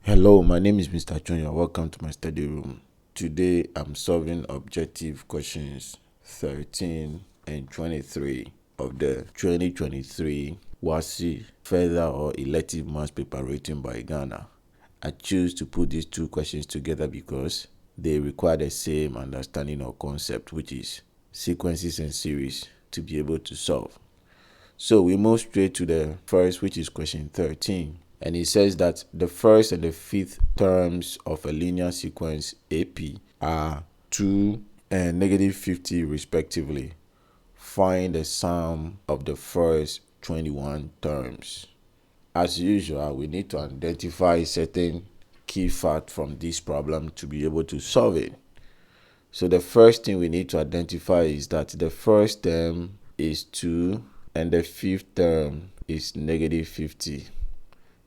Hello, my name is Mr. Chonya. Welcome to my study room. Today I'm solving objective questions 13 and 23 of the 2023 WASSCE Further or Elective Maths paper written by Ghana. I choose to put these two questions together because they require the same understanding or concept, which is sequences and series, to be able to solve. So we move straight to the first, which is question 13. And it says that the first and the fifth terms of a linear sequence AP are 2 and -50 respectively. Find the sum of the first 21 terms. As usual, we need to identify certain key facts from this problem to be able to solve it. So the first thing we need to identify is that the first term is 2 and the fifth term is -50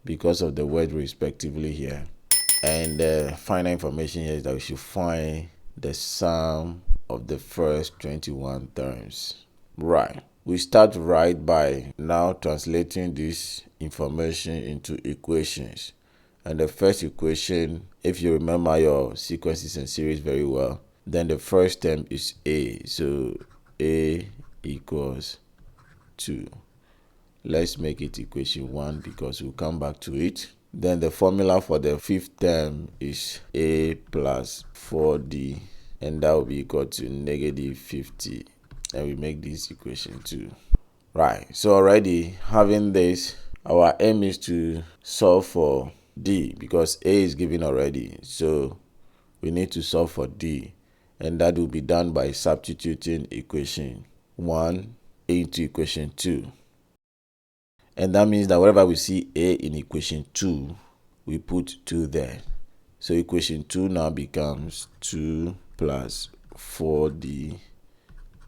because of the word respectively here. And the final information here is that we should find the sum of the first 21 terms. Right. We start right by now translating this information into equations. And the first equation, if you remember your sequences and series very well, then the first term is A. So A equals 2. Let's make it equation 1 because we'll come back to it. Then the formula for the fifth term is A plus 4D, and that will be equal to -50. And we make this equation 2. Right, so already having this, our aim is to solve for D because A is given already. So we need to solve for D, and that will be done by substituting equation 1 into equation 2. And that means that wherever we see A in equation 2, we put 2 there. So equation 2 now becomes 2 plus 4D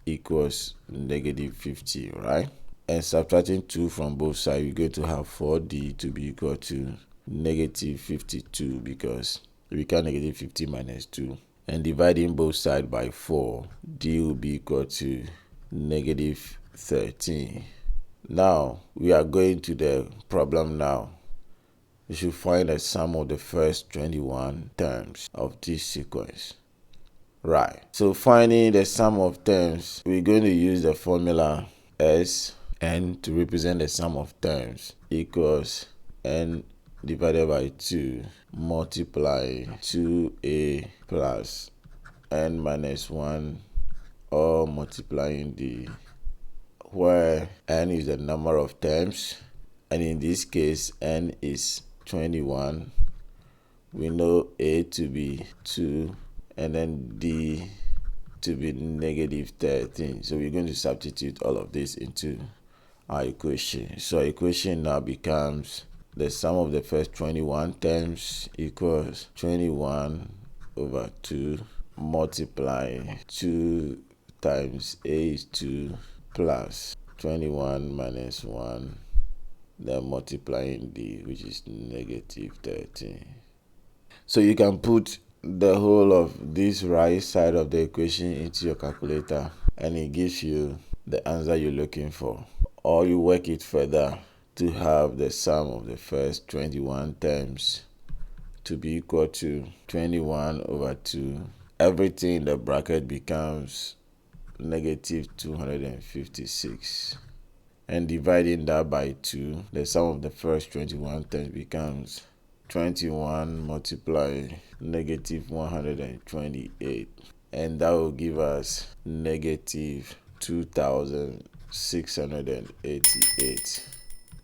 equals -50, right? And subtracting 2 from both sides, we're going to have 4D to be equal to -52 because we can -50 minus 2. And dividing both sides by 4, D will be equal to -13. Now, we are going to the problem now. We should find the sum of the first 21 terms of this sequence. Right. So finding the sum of terms, we're going to use the formula S, N, to represent the sum of terms equals N divided by 2 multiply 2A plus N minus 1, or multiplying D, where N is the number of terms, and in this case N is 21. We know A to be 2 and then D to be -13. So we're going to substitute all of this into our equation. So our equation now becomes the sum of the first 21 terms equals 21 over 2 multiply 2 times A is 2 plus 21 minus 1, then multiplying D, which is -13. So you can put the whole of this right side of the equation into your calculator and it gives you the answer you're looking for. Or you work it further to have the sum of the first 21 terms to be equal to 21 over 2. Everything in the bracket becomes -256, and dividing that by 2, the sum of the first 21 terms becomes 21 multiply -128, and that will give us -2688.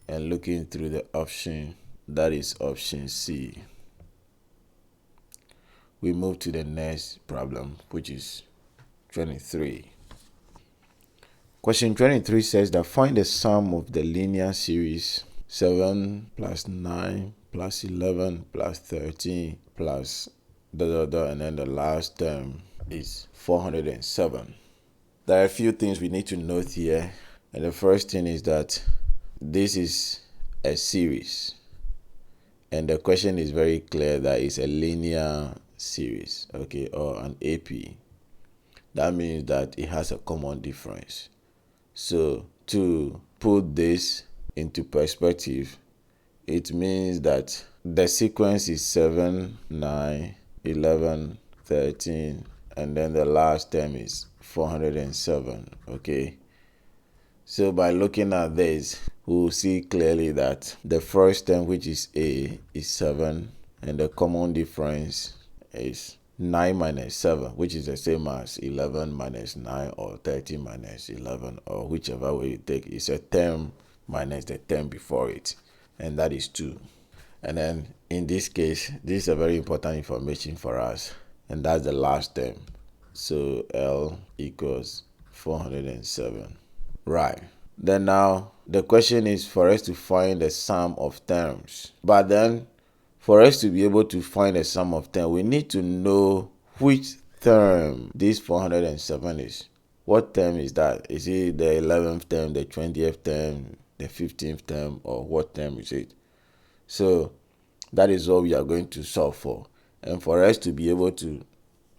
And looking through the option, that is option C. We move to the next problem, which is 23. Question 23 says that find the sum of the linear series 7 plus 9 plus 11 plus 13 plus ... and then the last term is 407. There are a few things we need to note here, and the first thing is that this is a series, and the question is very clear that it's a linear series, okay, or an AP. That means that it has a common difference. So to put this into perspective, it means that the sequence is 7, 9, 11, 13, and then the last term is 407. Okay, so by looking at this, we'll see clearly that the first term, which is A, is 7, and the common difference is 9 minus 7, which is the same as 11 minus 9 or 13 minus 11, or whichever way you take. It's a term minus the term before it, and that is 2. And then in this case, this is a very important information for us, and that's the last term. So L equals 407. Right. Then now the question is for us to find the sum of terms. But then for us to be able to find the sum of terms, we need to know which term this 407 is. What term is that? Is it the 11th term, the 20th term, the 15th term, or what term is it? So that is what we are going to solve for. And for us to be able to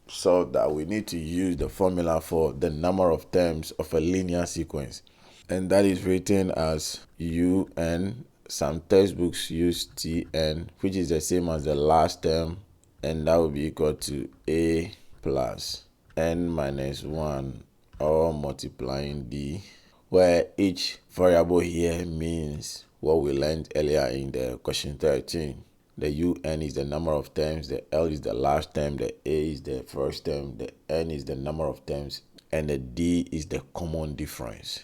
solve that, we need to use the formula for the number of terms of a linear sequence. And that is written as UN. Some textbooks use TN, which is the same as the last term, and that will be equal to A plus N minus 1, or multiplying D, where each variable here means what we learned earlier in the question 13. The UN is the number of terms, the L is the last term, the A is the first term, the N is the number of terms, and the D is the common difference.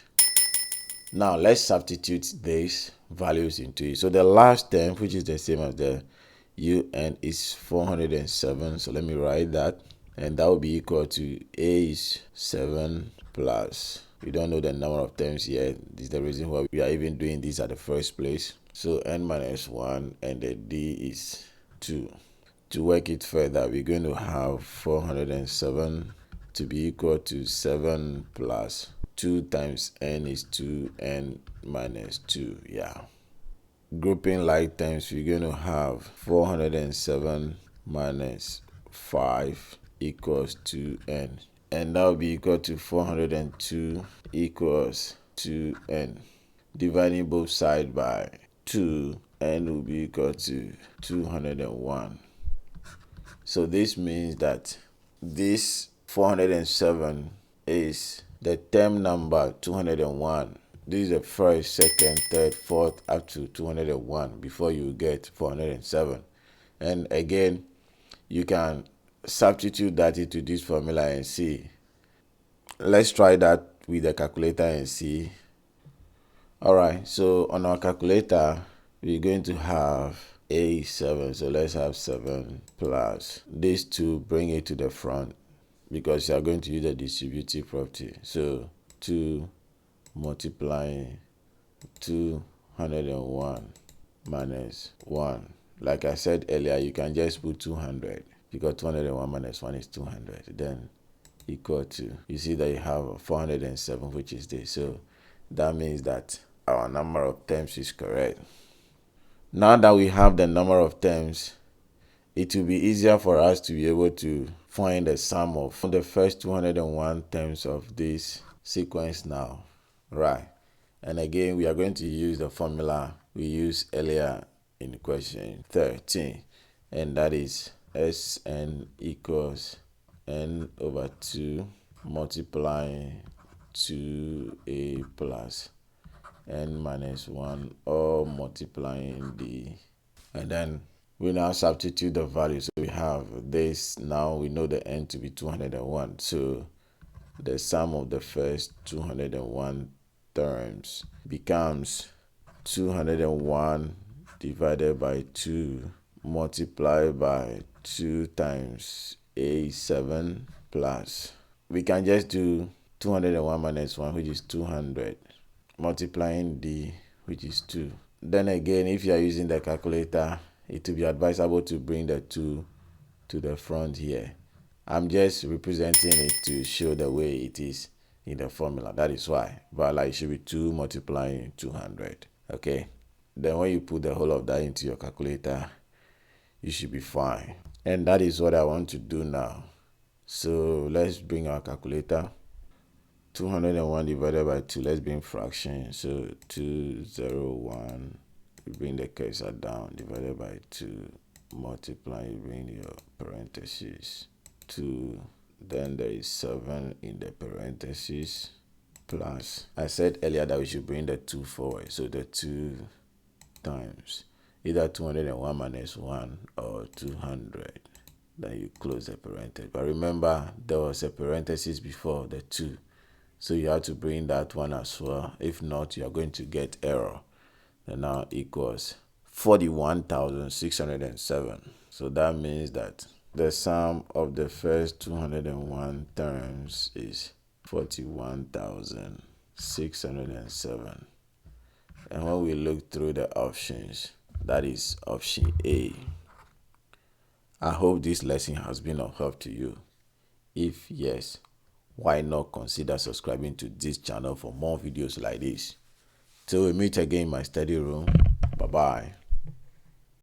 Now let's substitute these values into it. So the last term, which is the same as the UN, is 407. So let me write that, and that will be equal to A is 7 plus, we don't know the number of terms yet. This is the reason why we are even doing this at the first place. So N minus 1, and the D is 2. To work it further, we're going to have 407 to be equal to 7 plus 2 times N is 2, N minus 2. Yeah. Grouping like terms, we're going to have 407 minus 5 equals 2N. And that will be equal to 402 equals 2N. Dividing both sides by 2, N will be equal to 201. So this means that this 407 is the term number 201. This is the first, second, third, fourth, up to 201 before you get 407. And again, you can substitute that into this formula and see. Let's try that with the calculator and see. Alright, so on our calculator, we're going to have A 7. So let's have 7 plus these 2, bring it to the front, because you are going to use the distributive property. So 2 multiplying 201 minus 1. Like I said earlier, you can just put 200, because 201 minus 1 is 200. Then equal to, you see that you have 407, which is this. So that means that our number of terms is correct. Now that we have the number of terms, it will be easier for us to be able to find the sum of the first 201 terms of this sequence now. Right. And again, we are going to use the formula we used earlier in question 13. And that is Sn equals N over 2 multiplying 2A plus N minus 1, or multiplying D. And then we now substitute the value. So we have this, now we know the N to be 201. So the sum of the first 201 terms becomes 201 divided by 2 multiplied by 2 times A7 plus, we can just do 201 minus 1, which is 200, multiplying D, which is 2. Then again, if you are using the calculator, it will be advisable to bring the 2 to the front here. I'm just representing it to show the way it is in the formula. That is why. But like, it should be 2 multiplying 200. Okay. Then when you put the whole of that into your calculator, you should be fine. And that is what I want to do now. So let's bring our calculator. 201 divided by 2. Let's bring fraction. So 201 you bring the cursor down, divided by 2, multiply, you bring your parentheses 2, then there is 7 in the parentheses, plus, I said earlier that we should bring the 2 forward, so the 2 times either 201 minus 1 or 200. Then you close the parenthesis. But remember, there was a parenthesis before the 2, so you have to bring that one as well. If not, you are going to get error. And now equals 41,607. So that means that the sum of the first 201 terms is 41,607. And when we look through the options, that is option A. I hope this lesson has been of help to you. If yes, why not consider subscribing to this channel for more videos like this? Till we meet again in my study room. Bye-bye.